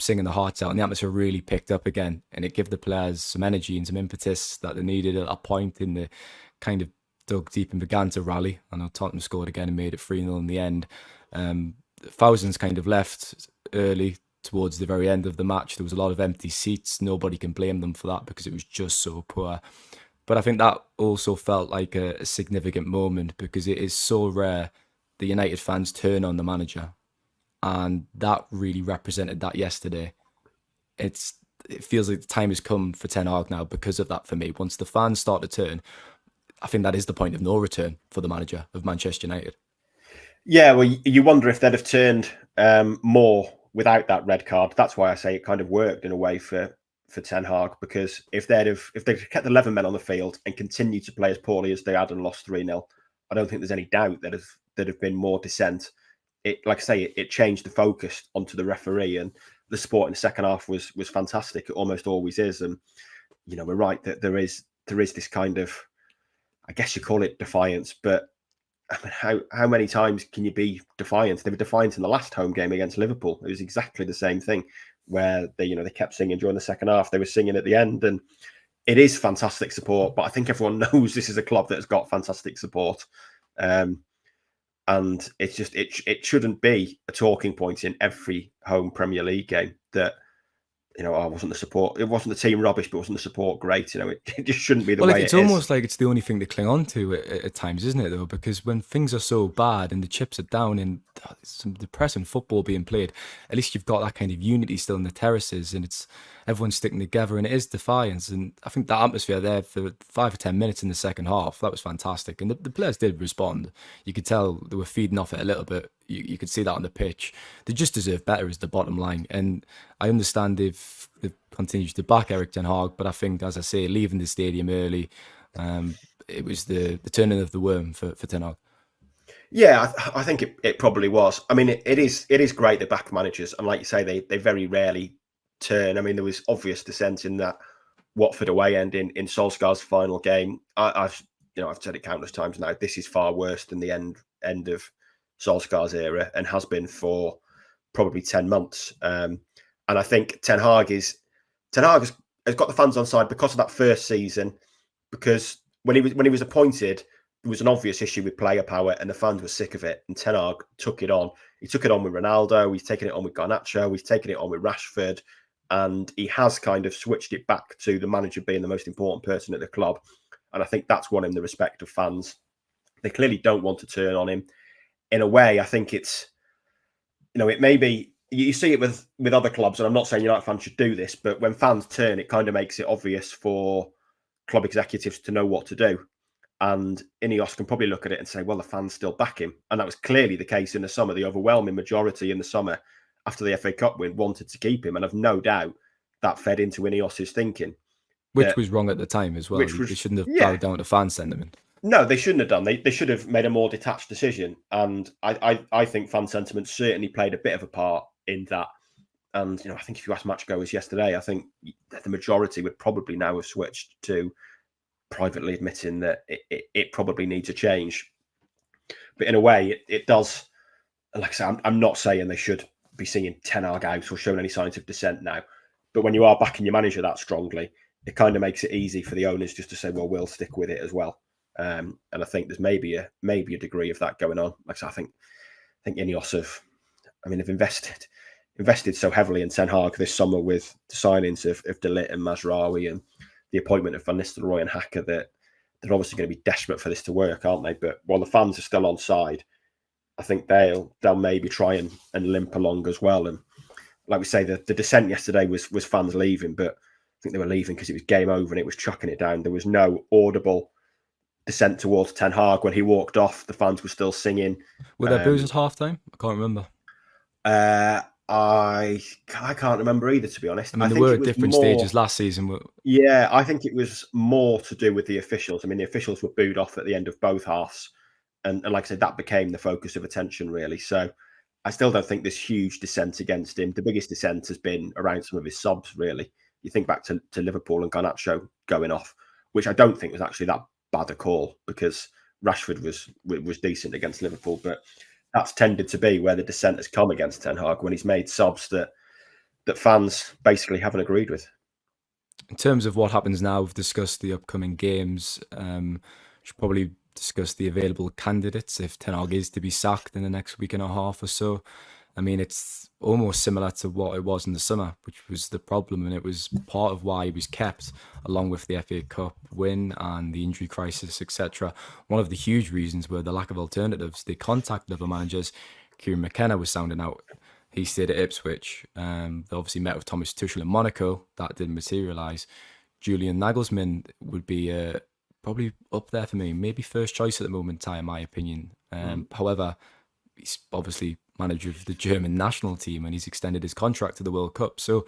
Speaker 1: singing the hearts out, and the atmosphere really picked up again, and it gave the players some energy and some impetus that they needed at a point in the kind of dug deep and began to rally. I know Tottenham scored again and made it 3-0 in the end. Thousands kind of left early towards the very end of the match. There was a lot of empty seats. Nobody can blame them for that because it was just so poor. But I think that also felt like a significant moment because it is so rare the United fans turn on the manager. And that really represented that yesterday. It feels like the time has come for Ten Hag now because of that for me. Once the fans start to turn, I think that is the point of no return for the manager of Manchester United.
Speaker 2: Yeah, well, you wonder if they'd have turned more without that red card. That's why I say it kind of worked in a way for Ten Hag, because if they'd kept the 11 men on the field and continued to play as poorly as they had and lost 3-0, I don't think there's any doubt that there'd have been more dissent. It, like I say, it changed the focus onto the referee, and the support in the second half was fantastic. It almost always is, and we're right that there is this kind of, I guess you call it defiance, but I mean, how many times can you be defiant? They were defiant in the last home game against Liverpool. It was exactly the same thing, where they kept singing during the second half. They were singing at the end, and it is fantastic support. But I think everyone knows this is a club that has got fantastic support. And it's just it shouldn't be a talking point in every home Premier League game that, I wasn't the support. It wasn't the team rubbish, but wasn't the support great. It just shouldn't be the
Speaker 1: Well,
Speaker 2: way
Speaker 1: it's
Speaker 2: it is.
Speaker 1: almost like it's the only thing to cling on to at times, isn't it, though? Because when things are so bad and the chips are down and some depressing football being played, at least you've got that kind of unity still in the terraces and it's everyone's sticking together and it is defiance. And I think that atmosphere there for 5 or 10 minutes in the second half, that was fantastic. And the players did respond. You could tell they were feeding off it a little bit. You could see that on the pitch. They just deserve better is the bottom line. And I understand they've continued to back Erik ten Hag, but I think, as I say, leaving the stadium early, it was the turning of the worm for ten Hag.
Speaker 2: Yeah, I think it probably was. I mean, it is great that back managers, and like you say, they very rarely turn. I mean, there was obvious dissent in that Watford away end in Solskjaer's final game. I've said it countless times now. This is far worse than the end of Solskjaer's era, and has been for probably 10 months. And I think Ten Hag has got the fans on side because of that first season. Because when he was appointed, there was an obvious issue with player power, and the fans were sick of it. And Ten Hag took it on. He took it on with Ronaldo. He's taken it on with Garnacho. He's taken it on with Rashford, and he has kind of switched it back to the manager being the most important person at the club. And I think that's won him the respect of fans. They clearly don't want to turn on him. In a way, I think it's, it may be, you see it with other clubs, and I'm not saying United fans should do this, but when fans turn, it kind of makes it obvious for club executives to know what to do. And Ineos can probably look at it and say, well, the fans still back him. And that was clearly the case in the summer. The overwhelming majority in the summer after the FA Cup win wanted to keep him. And I've no doubt that fed into Ineos's thinking.
Speaker 1: Which was wrong at the time as well. They shouldn't have bowed down to fan sentiment.
Speaker 2: No, they shouldn't have done. They should have made a more detached decision. And I think fan sentiment certainly played a bit of a part in that. And, I think if you ask matchgoers yesterday, I think the majority would probably now have switched to privately admitting that it probably needs a change. But in a way, it does. Like I say, I'm not saying they should be singing Ten Hag out or showing any signs of dissent now. But when you are backing your manager that strongly, it kind of makes it easy for the owners just to say, well, we'll stick with it as well. And I think there's maybe a degree of that going on. Like I say, I think Ineos have invested so heavily in Ten Hag this summer with the signings of De Ligt and Mazraoui and the appointment of Van Nistelrooy and Hacker, that they're obviously going to be desperate for this to work, aren't they? But while the fans are still on side, I think they'll maybe try and limp along as well. And like we say, the dissent yesterday was fans leaving, but I think they were leaving because it was game over and it was chucking it down. There was no audible dissent towards Ten Hag. When he walked off, the fans were still singing.
Speaker 1: Were there boos at halftime? I can't remember.
Speaker 2: I can't remember either, to be honest.
Speaker 1: I mean, there were different stages last season.
Speaker 2: Yeah, I think it was more to do with the officials. I mean, the officials were booed off at the end of both halves. And like I said, that became the focus of attention, really. So I still don't think there's huge dissent against him. The biggest dissent has been around some of his subs, really. You think back to Liverpool and Garnacho going off, which I don't think was actually that bad a call, because Rashford was decent against Liverpool, but that's tended to be where the dissent has come against Ten Hag, when he's made subs that fans basically haven't agreed with.
Speaker 1: In terms of what happens now, we've discussed the upcoming games. Should probably discuss the available candidates if Ten Hag is to be sacked in the next week and a half or so. I mean, it's almost similar to what it was in the summer, which was the problem, and it was part of why he was kept, along with the FA Cup win and the injury crisis, etc. One of the huge reasons were the lack of alternatives. They contacted other managers. Kieran McKenna was sounding out. He stayed at Ipswich. They obviously met with Thomas Tuchel in Monaco. That didn't materialise. Julian Nagelsmann would be probably up there for me, maybe first choice at the moment, in my opinion. However, he's obviously manager of the German national team and he's extended his contract to the World Cup. So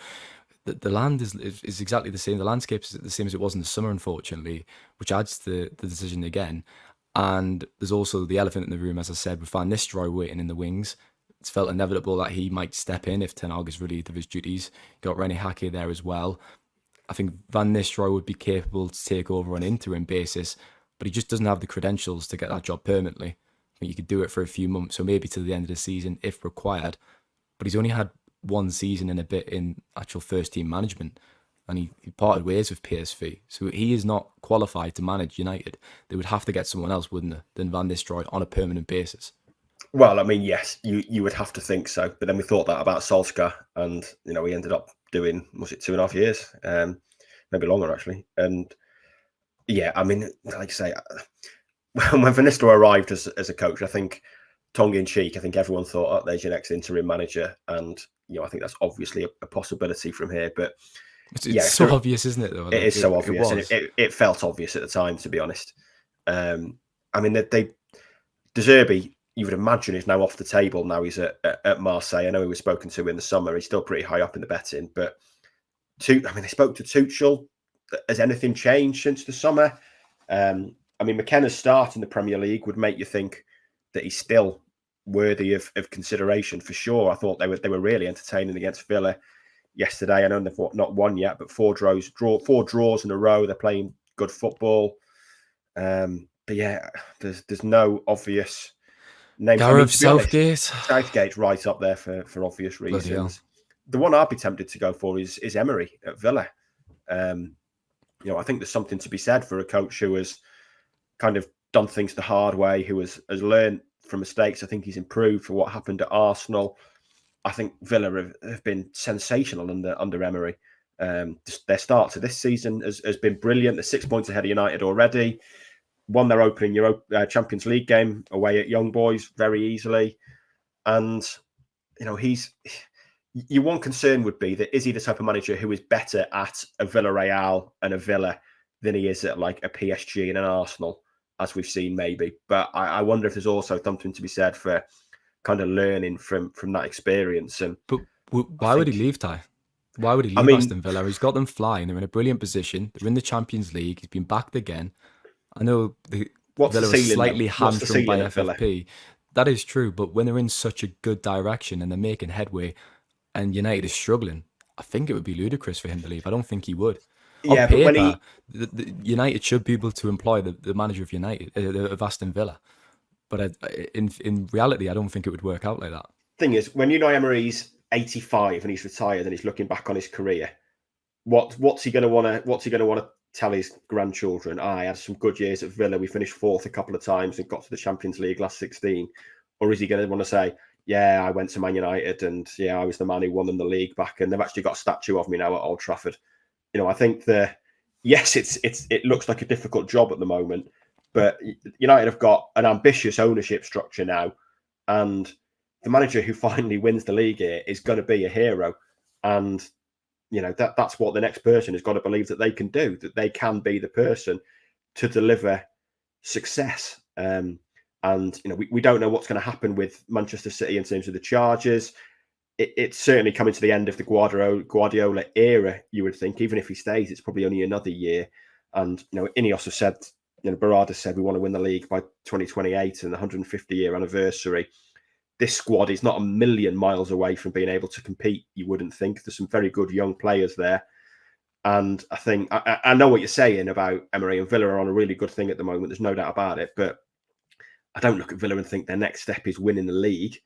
Speaker 1: the land is exactly the same. The landscape is the same as it was in the summer, unfortunately, which adds to the decision again. And there's also the elephant in the room, as I said, with Van Nistelrooy waiting in the wings. It's felt inevitable that he might step in if Ten Hag is relieved of his duties. Got René Hakke there as well. I think Van Nistelrooy would be capable to take over on an interim basis, but he just doesn't have the credentials to get that job permanently. You could do it for a few months, or maybe to the end of the season if required. But he's only had one season and a bit in actual first team management, and he parted ways with PSV. So he is not qualified to manage United. They would have to get someone else, wouldn't they, than Van Nistelrooy on a permanent basis.
Speaker 2: Well, I mean, yes, you would have to think so. But then we thought that about Solskjaer, and he ended up doing, was it 2.5 years, maybe longer actually. And yeah, I mean, like I say, when Van Nistelrooy arrived as a coach, I think tongue in cheek, I think everyone thought, oh, there's your next interim manager, and I think that's obviously a possibility from here. But
Speaker 1: It's so obvious, isn't it? Though,
Speaker 2: it is so obvious, and
Speaker 1: was.
Speaker 2: it felt obvious at the time, to be honest. I mean, they De Zerbi, you would imagine, is now off the table. Now he's at Marseille. I know he was spoken to in the summer. He's still pretty high up in the betting, but they spoke to Tuchel. Has anything changed since the summer? I mean, McKenna's start in the Premier League would make you think that he's still worthy of consideration for sure. I thought they were really entertaining against Villa yesterday. I know they've not won yet, but four draws in a row. They're playing good football. But yeah, there's no obvious names.
Speaker 1: Gareth Southgate.
Speaker 2: Southgate's right up there for obvious reasons. The one I'd be tempted to go for is Emery at Villa. I think there's something to be said for a coach who has kind of done things the hard way, who has learned from mistakes. I think he's improved for what happened at Arsenal. I think Villa have been sensational under Emery. Their start to this season has been brilliant. They're 6 points ahead of United already. Won their opening Champions League game away at Young Boys very easily. And, your one concern would be that is he the type of manager who is better at a Villarreal and a Villa than he is at like a PSG and an Arsenal, as we've seen maybe. But I wonder if there's also something to be said for kind of learning from that experience.
Speaker 1: But why would he leave, Ty? Why would he leave Aston Villa? He's got them flying. They're in a brilliant position. They're in the Champions League. He's been backed again. I know Villa are slightly hamstrung by FFP. That is true, but when they're in such a good direction and they're making headway and United is struggling, I think it would be ludicrous for him to leave. I don't think he would.
Speaker 2: Yeah,
Speaker 1: on paper, the United should be able to employ the manager of of Aston Villa. But in reality, I don't think it would work out like that.
Speaker 2: Thing is, when Emery's 85 and he's retired and he's looking back on his career, what's he going to want to tell his grandchildren? I had some good years at Villa. We finished fourth a couple of times and got to the Champions League last 16. Or is he going to want to say, yeah, I went to Man United and yeah, I was the man who won them the league back, and they've actually got a statue of me now at Old Trafford. I think yes, it looks like a difficult job at the moment, but United have got an ambitious ownership structure now, and the manager who finally wins the league here is going to be a hero. And that's what the next person has got to believe that they can do, that they can be the person to deliver success. And we don't know what's going to happen with Manchester City in terms of the charges. It's certainly coming to the end of the Guardiola era, you would think. Even if he stays, it's probably only another year. And Ineos have said, Barada said we want to win the league by 2028 and the 150-year anniversary. This squad is not a million miles away from being able to compete, you wouldn't think. There's some very good young players there. And I think, I know what you're saying about Emery, and Villa are on a really good thing at the moment. There's no doubt about it. But I don't look at Villa and think their next step is winning the league.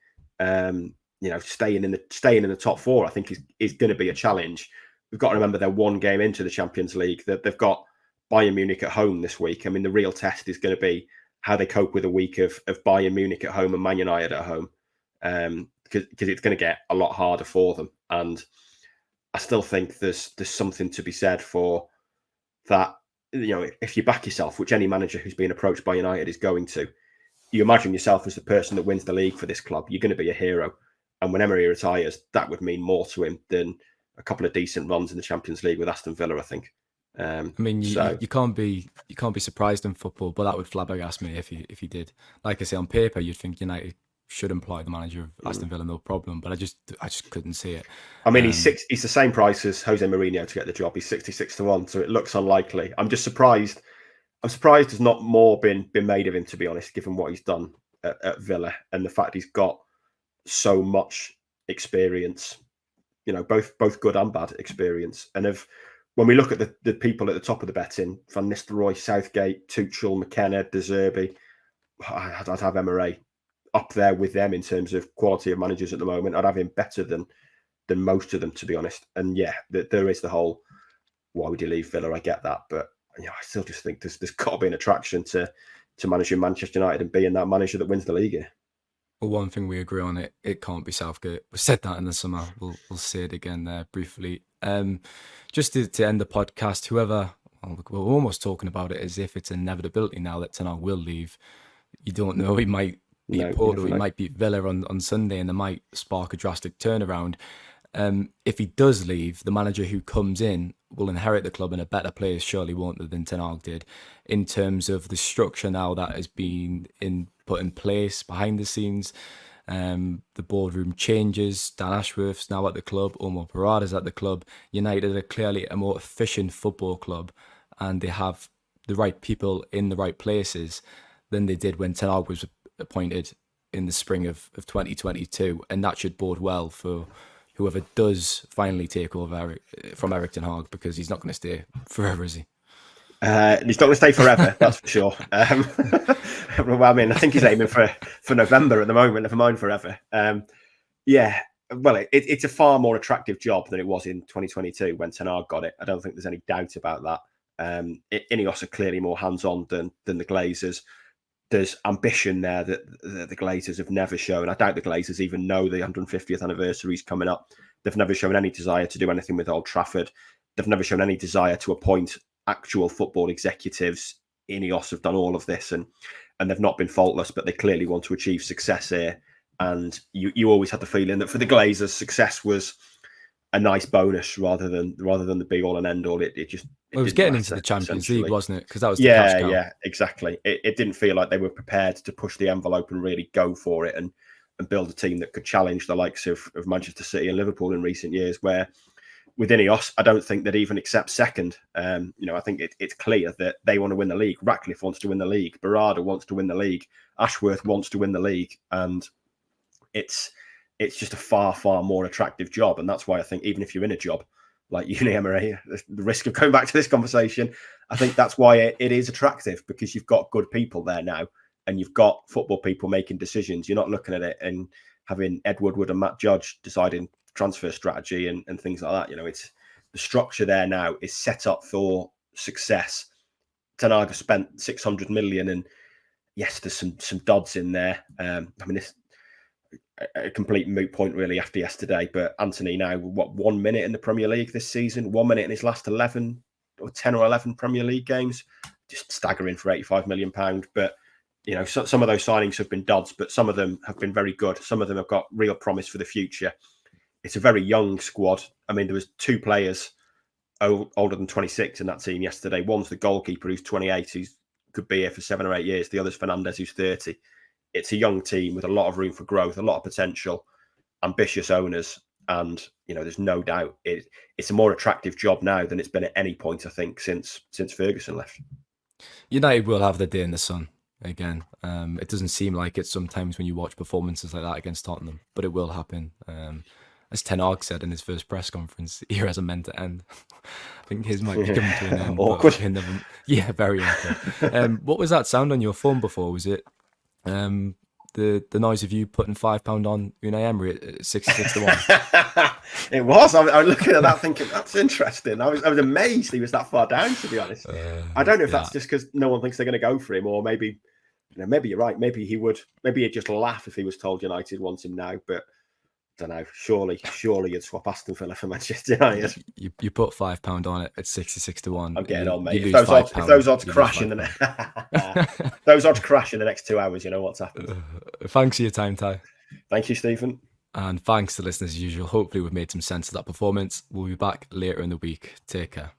Speaker 2: Staying in the top four, I think is going to be a challenge. We've got to remember they're one game into the Champions League. They've got Bayern Munich at home this week. I mean, the real test is going to be how they cope with a week of Bayern Munich at home and Man United at home, because it's going to get a lot harder for them. And I still think there's something to be said for that. If you back yourself, which any manager who's been approached by United is going to, you imagine yourself as the person that wins the league for this club. You're going to be a hero. And when Emery retires, that would mean more to him than a couple of decent runs in the Champions League with Aston Villa, I think.
Speaker 1: I mean, you can't be surprised in football, but that would flabbergast me if he did. Like I say, on paper, you'd think United should employ the manager of Aston Villa, no problem. But I just couldn't see it.
Speaker 2: I mean, he's the same price as Jose Mourinho to get the job. He's 66-1, so it looks unlikely. I'm just surprised. I'm surprised there's not more been made of him, to be honest, given what he's done at Villa and the fact he's got so much experience, both good and bad experience. And when we look at the people at the top of the betting, Van Nistelrooy, Southgate, Tuchel, McKenna, De Zerbi, I'd have Emery up there with them in terms of quality of managers at the moment. I'd have him better than most of them, to be honest. And yeah, there is the whole, why would you leave Villa? I get that, but I still just think there's got to be an attraction to managing Manchester United and being that manager that wins the league here.
Speaker 1: Well, one thing we agree on, it can't be Southgate. We said that in the summer. We'll say it again there briefly. Just to end the podcast, whoever, well, we're almost talking about it as if it's an inevitability now that Ten Hag will leave. You don't know. He might beat
Speaker 2: No, you
Speaker 1: Porto.
Speaker 2: never
Speaker 1: He
Speaker 2: know.
Speaker 1: might beat Villa on Sunday, and they might spark a drastic turnaround. If he does leave, the manager who comes in will inherit the club in a better place, surely won't they, than Ten Hag did, in terms of the structure now that has been put in place behind the scenes. The boardroom changes. Dan Ashworth's now at the club. Omar Parada's at the club. United are clearly a more efficient football club, and they have the right people in the right places than they did when Ten Hag was appointed in the spring of 2022, and that should bode well for whoever does finally take over from Erik Ten Hag, because he's not going to stay forever, is he?
Speaker 2: He's not going to stay forever, that's for sure. Well, I mean, I think he's aiming for November at the moment, never mind forever. Yeah, well, it's a far more attractive job than it was in 2022 when Ten Hag got it. I don't think there's any doubt about that. Ineos are clearly more hands-on than the Glazers. There's ambition there that the Glazers have never shown. I doubt the Glazers even know the 150th anniversary is coming up. They've never shown any desire to do anything with Old Trafford. They've never shown any desire to appoint actual football executives. Ineos have done all of this, and they've not been faultless, but they clearly want to achieve success here. And you always had the feeling that for the Glazers, success was a nice bonus rather than the be all and end all. It
Speaker 1: was getting into the Champions League, wasn't it? Because that was the cash cow.
Speaker 2: Yeah, exactly. It didn't feel like they were prepared to push the envelope and really go for it and build a team that could challenge the likes of Manchester City and Liverpool in recent years, where with Ineos, I don't think they'd even accept second. I think it's clear that they want to win the league. Ratcliffe wants to win the league. Barada wants to win the league. Ashworth wants to win the league. And it's just a far, far more attractive job. And that's why I think even if you're in a job like Unai Emery, the risk of going back to this conversation, I think that's why it is attractive, because you've got good people there now and you've got football people making decisions. You're not looking at it and having Ed Woodward and Matt Judge deciding transfer strategy and things like that. It's the structure there now is set up for success. Ten Hag has spent 600 million, and yes, there's some duds in there. I mean, this a complete moot point really after yesterday, but Anthony now, 1 minute in the Premier League this season, 1 minute in his last 11 or 10 or 11 Premier League games, just staggering for £85 million. But some of those signings have been duds, but some of them have been very good. Some of them have got real promise for the future. It's a very young squad. I mean, there was 2 players older than 26 in that team yesterday. One's the goalkeeper, who's 28, who could be here for 7 or 8 years. The other's Fernandez, who's 30. It's a young team with a lot of room for growth, a lot of potential, ambitious owners, and there's no doubt it's a more attractive job now than it's been at any point, I think, since Ferguson left.
Speaker 1: United will have their day in the sun again. It doesn't seem like it sometimes when you watch performances like that against Tottenham, but it will happen. As Ten Hag said in his first press conference, era hasn't meant to end. I think his might be coming to an end.
Speaker 2: Awkward.
Speaker 1: Yeah, very awkward. What was that sound on your phone before? Was it the noise of you putting £5 on Unai Emery at 66 to 1?
Speaker 2: It was. I was looking at that thinking, that's interesting. I was amazed he was that far down, to be honest. I don't know if that's just because no one thinks they're going to go for him, or maybe you're right. Maybe he'd just laugh if he was told United wants him now, but I don't know. Surely you'd swap Aston Villa for Manchester United.
Speaker 1: You put £5 on it at 66 to 1.
Speaker 2: I'm getting on, mate. If those odds crash in the next 2 hours, you know what's happened.
Speaker 1: Thanks for your time, Ty.
Speaker 2: Thank you, Stephen.
Speaker 1: And thanks to listeners as usual. Hopefully we've made some sense of that performance. We'll be back later in the week. Take care.